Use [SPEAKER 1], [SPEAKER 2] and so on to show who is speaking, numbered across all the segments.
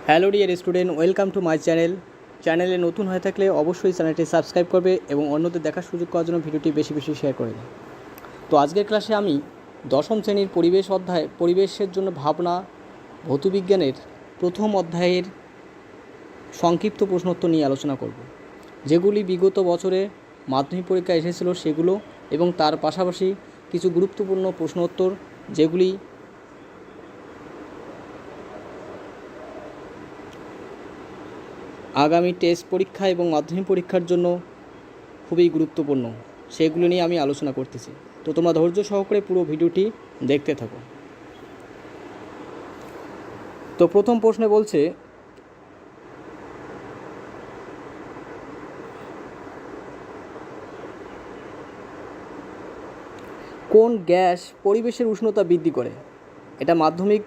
[SPEAKER 1] Hello dear student, welcome to my চ্যানেলে নতুন হয়ে থাকলে অবশ্যই চ্যানেলটি সাবস্ক্রাইব করবে এবং অন্যদের দেখার সুযোগ করার জন্য ভিডিওটি বেশি বেশি শেয়ার করে দিন। তো আজকের ক্লাসে আমি দশম শ্রেণীর পরিবেশ অধ্যায় পরিবেশের জন্য ভাবনা ভৌতবিজ্ঞানের প্রথম অধ্যায়ের সংক্ষিপ্ত প্রশ্নোত্তর নিয়ে আলোচনা করব, যেগুলি বিগত বছরে মাধ্যমিক পরীক্ষা এসেছিল সেগুলো, এবং তার পাশাপাশি কিছু গুরুত্বপূর্ণ প্রশ্নোত্তর যেগুলি আগামী টেস্ট পরীক্ষা এবং মাধ্যমিক পরীক্ষার জন্য খুবই গুরুত্বপূর্ণ, সেগুলো নিয়ে আমি আলোচনা করতেছি। তো তোমরা ধৈর্য সহকারে পুরো ভিডিওটি দেখতে থাকো। তো প্রথম প্রশ্নে বলছে, কোন গ্যাস পরিবেশের উষ্ণতা বৃদ্ধি করে? এটা মাধ্যমিক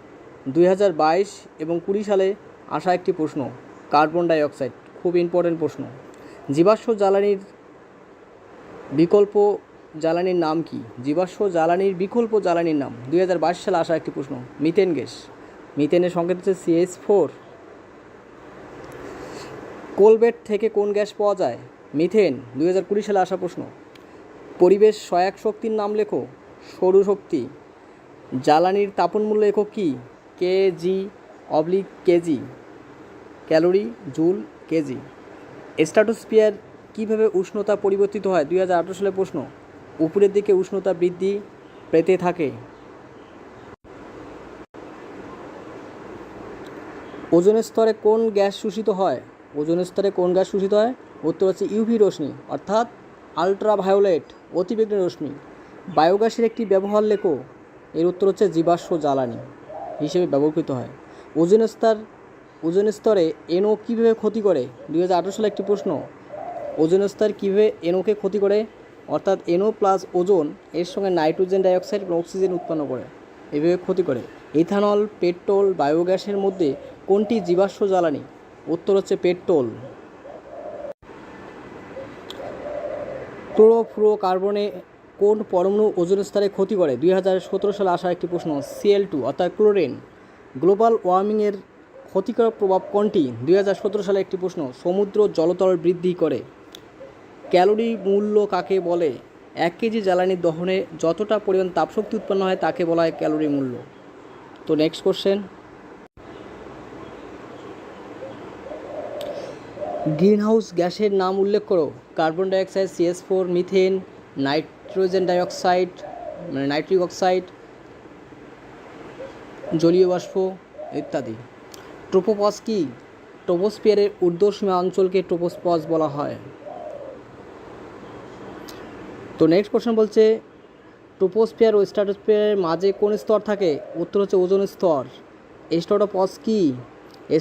[SPEAKER 1] 2022 এবং 20 সালে আসা একটি প্রশ্ন। কার্বন ডাইঅক্সাইড, খুব ইম্পর্টেন্ট প্রশ্ন। জীবাশ্ম জ্বালানির বিকল্প জ্বালানির নাম কি? জীবাশ্ম জ্বালানির বিকল্প জ্বালানির নাম 2022 সালে আসা একটি প্রশ্ন। Methane gas. মিথেনের সংকেত হচ্ছে CH4। কোলবেট থেকে কোন গ্যাস পাওয়া যায়? মিথেন। 2020 সালে আসা প্রশ্ন। পরিবেশ সহায়ক শক্তির নাম লেখো। সৌরশক্তি। জ্বালানির তাপনমূল্য একক কি? কেজি/কেজি। Calorie, joule, KG. স্ট্র্যাটোস্ফিয়ার কীভাবে উষ্ণতা পরিবর্তিত হয়? 2018 সালের প্রশ্ন। উপরের দিকে উষ্ণতা বৃদ্ধি পেতে থাকে। ওজোন স্তরে কোন গ্যাস শোষিত হয়? ওজোন স্তরে কোন গ্যাস শোষিত হয়? উত্তর হচ্ছে ইউভি রশ্মি, অর্থাৎ আলট্রাভায়োলেট অতিবেগুনি রশ্মি। বায়োগ্যাসের একটি ব্যবহার লেখো। এর উত্তর হচ্ছে জীবাশ্ম জ্বালানি হিসেবে ব্যবহৃত হয়। ওজোন স্তরে এনও কীভাবে ক্ষতি করে? 2018 সালে একটি প্রশ্ন। ওজোন স্তর কীভাবে এনওকে ক্ষতি করে? অর্থাৎ এনও প্লাস ওজোন এর সঙ্গে নাইট্রোজেন ডাইঅক্সাইড এবং অক্সিজেন উৎপন্ন করে, এভাবে ক্ষতি করে। ইথানল, পেট্রোল, বায়োগ্যাসের মধ্যে কোনটি জীবাশ্ম জ্বালানি? উত্তর হচ্ছে পেট্রোল। ক্লোরোফ্লোরোকার্বনে কোন পরমাণু ওজোন স্তরে ক্ষতি করে? 2017 সালে আসা একটি প্রশ্ন। Cl2 অর্থাৎ ক্লোরিন। গ্লোবাল ওয়ার্মিংয়ের ক্ষতিকর প্রভাব কোনটি? 2017 সালে একটি প্রশ্ন। সমুদ্র জলতল বৃদ্ধি করে। ক্যালোরি মূল্য কাকে বলে? 1 কেজি জ্বালানি দহনে যতটা পরিমাণ তাপশক্তি উৎপন্ন হয় তাকে বলা হয় ক্যালোরি মূল্য। তো নেক্সট কোশ্চেন। গ্রিনহাউস গ্যাসের নাম উল্লেখ করো। Carbon dioxide, CH4, methane, nitrogen dioxide মানে নাইট্রিক অক্সাইড, জলীয় বাষ্প ইত্যাদি। ট্রোপোপজ কি? ট্রোপোস্ফিয়ারের ঊর্ধ্বসীমা অঞ্চলকে ট্রোপোপজ বলা হয়। তো নেক্সট কোশ্চেন বলছে, ট্রোপোস্ফিয়ার ও স্ট্র্যাটোস্ফিয়ারের মাঝে কোন স্তর থাকে? উত্তর হচ্ছে ওজোন স্তর। স্ট্র্যাটোপজ কি?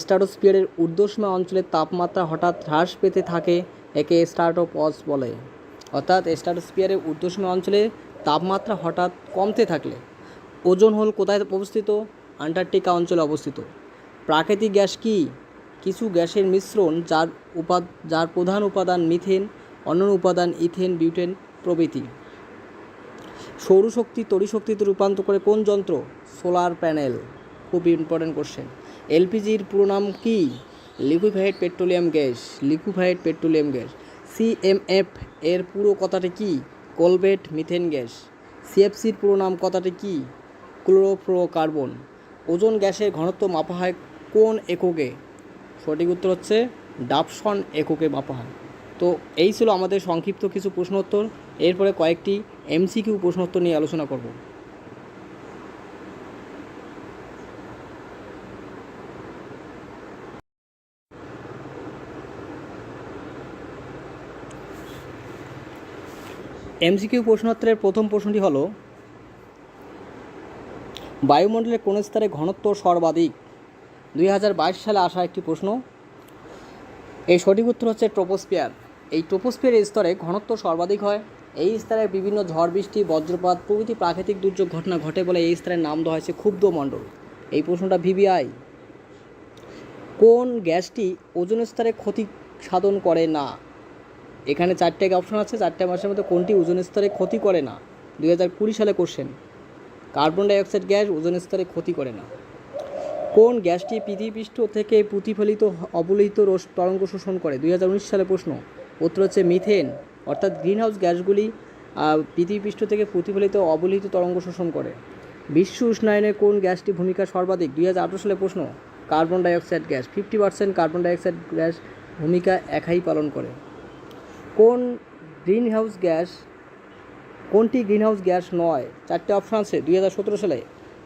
[SPEAKER 1] স্ট্র্যাটোস্ফিয়ারের ঊর্ধ্বসীমা অঞ্চলের তাপমাত্রা হঠাৎ হ্রাস পেতে থাকে, একে স্ট্র্যাটোপজ বলে। অর্থাৎ স্ট্র্যাটোস্ফিয়ারের ঊর্ধ্বসীমা অঞ্চলে তাপমাত্রা হঠাৎ কমতে থাকলে। ওজোন হোল কোথায় অবস্থিত? আন্টার্কটিকা অঞ্চলে অবস্থিত। প্রাকৃতিক গ্যাস কি? কিছু গ্যাসের মিশ্রণ যার প্রধান উপাদান মিথেন, অন্যান্য উপাদান ইথেন, বিউটেন প্রভৃতি। সৌরশক্তি তড়িৎশক্তিতে রূপান্তর করে কোন যন্ত্র? Solar panel. খুব ইম্পর্টেন্ট কোশ্চেন। এলপিজির পুরো নাম কি? Liquefied petroleum gas. Liquefied petroleum gas. CMF এর পুরো কথাটি কি? কোলবেট মিথেন গ্যাস। সিএফসির পুরো নাম কথাটি কি? ক্লোরোফ্লোরোকার্বন। ওজোন গ্যাসের ঘনত্ব মাপা হয় কোন এককে? সঠিক উত্তর হচ্ছে ডাবসন এককে মাপা হয়। তো এই ছিল আমাদের সংক্ষিপ্ত কিছু প্রশ্নোত্তর। এরপরে কয়েকটি এমসিকিউ প্রশ্নোত্তর নিয়ে আলোচনা করব। এমসিকিউ প্রশ্নোত্তরের প্রথম প্রশ্নটি হলো, বায়ুমণ্ডলের কোন স্তরে ঘনত্ব সর্বাধিক? 2022 সালে আসা একটি প্রশ্ন। এই সঠিক উত্তর হচ্ছে ট্রোপোস্ফিয়ার। এই ট্রোপোস্ফিয়ারের স্তরে ঘনত্ব সর্বাধিক হয়। এই স্তরে বিভিন্ন ঝড় বৃষ্টি, বজ্রপাত প্রভৃতি প্রাকৃতিক দুর্যোগ ঘটনা ঘটে বলে এই স্তরের নাম দেওয়া হয়েছে ক্ষুব্ধ মণ্ডল। এই প্রশ্নটা ভিভিআই। কোন গ্যাসটি ওজোন স্তরে ক্ষতি সাধন করে না? এখানে 4টে অপশন আছে, 4টে মাসের মধ্যে কোনটি ওজোন স্তরে ক্ষতি করে না? 2020 সালে question. Carbon dioxide gas ozone স্তরে ক্ষতি করে না। কোন গ্যাসটি পৃথিবীপৃষ্ঠ থেকে প্রতিফলিত অবলোহিত তরঙ্গ শোষণ করে? 2019 সালে প্রশ্ন। উত্তর হচ্ছে মিথেন। অর্থাৎ গ্রিনহাউস গ্যাসগুলি পৃথিবীপৃষ্ঠ থেকে প্রতিফলিত অবলোহিত তরঙ্গ শোষণ করে। বিশ্ব উষ্ণায়নে কোন গ্যাসটি ভূমিকা সর্বাধিক? 2018 সালে প্রশ্ন। Carbon dioxide gas. 50% carbon dioxide gas ভূমিকা একাই পালন করে। কোনটি গ্রিনহাউস গ্যাস নয়? 4টে অপশান আছে 2017 সালে।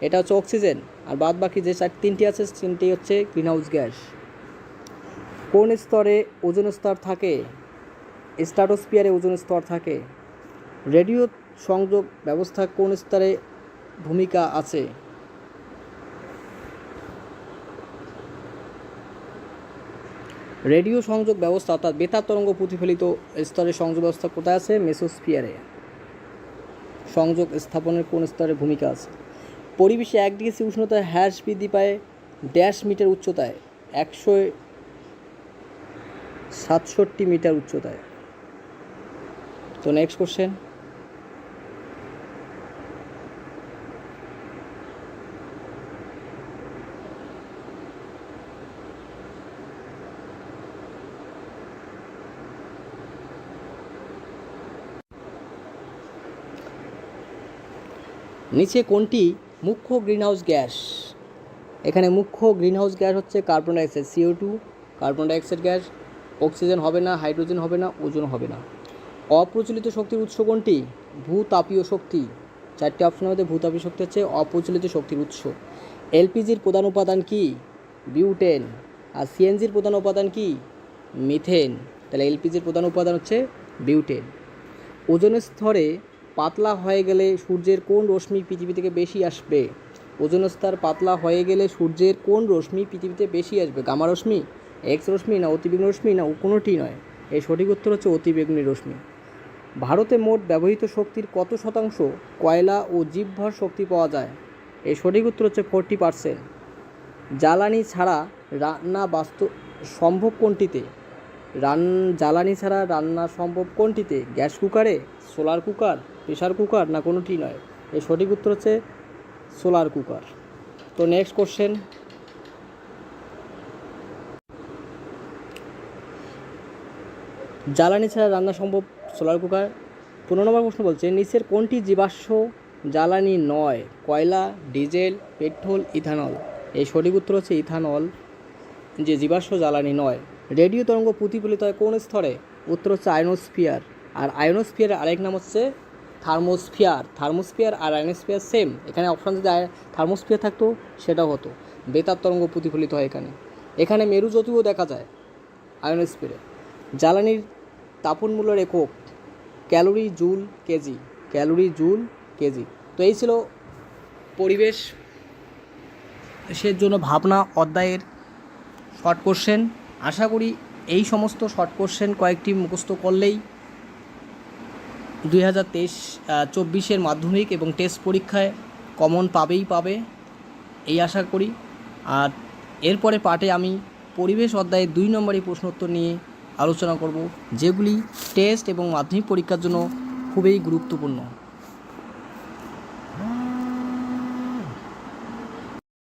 [SPEAKER 1] এটা হচ্ছে অক্সিজেন, আর বাদ বাকি যে তিনটি আছে তিনটি হচ্ছে গ্রিনহাউস গ্যাস। কোন স্তরে ওজোন স্তর থাকে? স্ট্র্যাটোস্ফিয়ারে ওজোন স্তর থাকে। রেডিও সংযোগ ব্যবস্থা কোন স্তরে ভূমিকা আছে? রেডিও সংযোগ ব্যবস্থা অর্থাৎ বেতার তরঙ্গ প্রতিফলিত স্তরের সংযোগ ব্যবস্থা কোথায় আছে? মেসোস্ফিয়ারে। সংযোগ স্থাপনের কোন স্তরে ভূমিকা আছে? পরিবেশে 1 ডিগ্রি সি উষ্ণতায় হ্রাস বৃদ্ধি পায় ড্যাশ মিটার উচ্চতায়? 167 মিটার উচ্চতায়। তো নেক্সট কোশ্চেন। নিচে কোনটি মুখ্য গ্রিনহাউস গ্যাস? এখানে মুখ্য গ্রিনহাউস গ্যাস হচ্ছে carbon dioxide, CO2, carbon dioxide gas. Oxygen হবে না, হাইড্রোজেন হবে না, ওজোন হবে না। অপ্রচলিত শক্তির উৎস কোনটি? ভূতাপীয় শক্তি। 4টে অপশনের মধ্যে ভূতাপীয় শক্তি হচ্ছে অপ্রচলিত শক্তির উৎস। এলপিজির প্রধান উপাদান কি? বিউটেন। আর সিএনজির প্রধান উপাদান কি? মিথেন। তাহলে এলপিজির প্রধান উপাদান হচ্ছে বিউটেন। ওজোন স্তরে পাতলা হয়ে গেলে সূর্যের কোন রশ্মি পৃথিবী থেকে বেশি আসবে? ওজোন স্তর পাতলা হয়ে গেলে সূর্যের কোন রশ্মি পৃথিবীতে বেশি আসবে? গামা রশ্মি, এক্স রশ্মি, না অতিবেগুনি রশ্মি, না কোনোটি নয়? এই সঠিক উত্তর হচ্ছে অতিবেগুনি রশ্মি। ভারতে মোট ব্যবহৃত শক্তির কত শতাংশ কয়লা ও জীবভর শক্তি পাওয়া যায়? এই সঠিক উত্তর হচ্ছে 40%। জ্বালানি ছাড়া রান্না সম্ভব কোনটিতে? জ্বালানি ছাড়া রান্না সম্ভব কোনটিতে? গ্যাস কুকারে, সোলার কুকার, প্রেশার কুকার, না কোনোটি নয়? এই সঠিক উত্তর হচ্ছে সোলার কুকার। তো নেক্সট কোশ্চেন। জ্বালানি ছাড়া রান্না সম্ভব সোলার কুকার। 15 নম্বর প্রশ্ন বলছে নিচের কোনটি জীবাশ্ম জ্বালানি নয়? কয়লা, ডিজেল, পেট্রোল, ইথানল। এই সঠিক উত্তর হচ্ছে ইথানল যে জীবাশ্ম জ্বালানি নয়। রেডিও তরঙ্গ প্রতিফলিত হয় কোন স্তরে? উত্তর হচ্ছে আয়নোস্ফিয়ার। আর আয়নোস্ফিয়ারের আরেক নাম হচ্ছে থার্মোস্ফিয়ার। থার্মোস্ফিয়ার আর আয়নোস্ফিয়ার সেম। এখানে অপশান যদি থার্মোস্ফিয়ার থাকতো সেটাও হতো। বেতার তরঙ্গ প্রতিফলিত হয় এখানে মেরুজ্যোতিও দেখা যায় আয়নোস্ফিয়ারে। জ্বালানির তাপনমূল্যের একক calorie joule KG. Calorie joule KG. তো এই ছিল পরিবেশের জন্য ভাবনা অধ্যায়ের শর্ট কোশ্চেন। আশা করি এই সমস্ত শর্ট কোশ্চেন কয়েকটি মুখস্থ করলেই 2024 মাধ্যমিক এবং টেস্ট পরীক্ষায় কমন পাবে এই আশা করি। আর এরপরে পার্টে আমি পরিবেশ অধ্যায়ের 2 নম্বরের প্রশ্নোত্তর নিয়ে আলোচনা করব, যেগুলি টেস্ট এবং মাধ্যমিক পরীক্ষার জন্য খুবই গুরুত্বপূর্ণ।